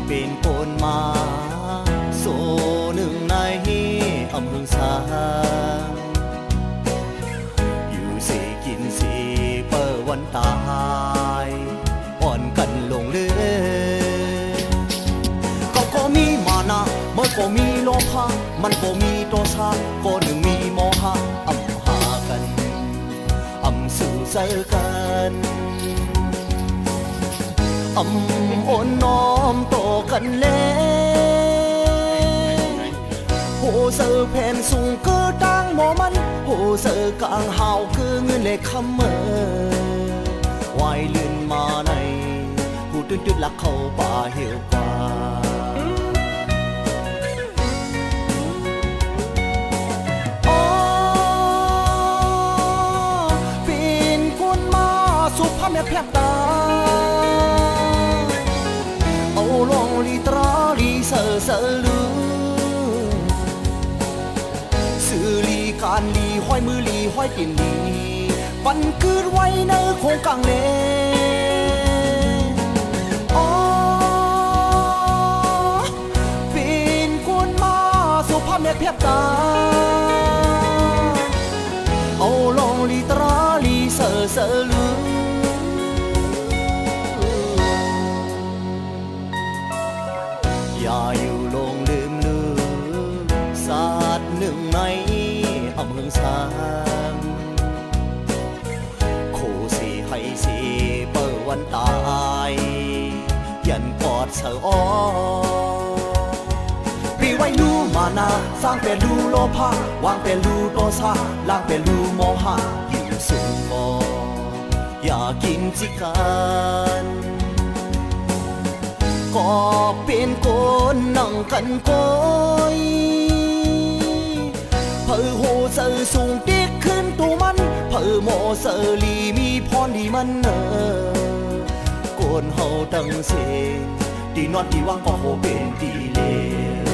เป็นโอนมาโซหนึ่งในอำเภอสางอยู่สิกินสิเปิดวันตายอ่อนกันลงเลยเขาก็มีมานะเมื่อก็มีโลภะมันก็มีโทสะก็หนึ่งมีโมหะอำหากันอำสื่อใจกันโอนน้อมต่อกันเลยโหเสือแผ่นสูงก็ตั้งหมอมันโหเสือกลางหาวคือเงินเล็กคำเมื่อวายเลื่อนมาในหูตื่นลักเข้าป่าเหี่ยวกว่าเป็นคนมาสุภาพแม่แพบตาลองลีตราลีเสือลือสื่อลีการลีห้อยมือลีห้อยตินลีปันคืนไว้ในโคงกลางเลอ๋อเป็นคนมาสุภาพแม่เพียบตาเอาลองลีตราลีเสือลืออย่าอยู่ลงลืมศาสตร์หนึ่งในอำเภอสางโคสีให้สีเปิดวันตายยันกอดเสออ้อปีไว้ลูมานาสร้างเป็นลูโลภะวางเป็นลูโตสะล้างเป็นลูโมหะอยู่สูงกออย่ากินจิกันก็เป็นคนนั่งกันก้อยเพื่อโหเสือสูงเด็กขึ้นตัวมันเพื่อโมเสือลีมีพรดีมันโกนเฮาตั้งเสดีนอนดีว่างก็โหเป็นดีเลว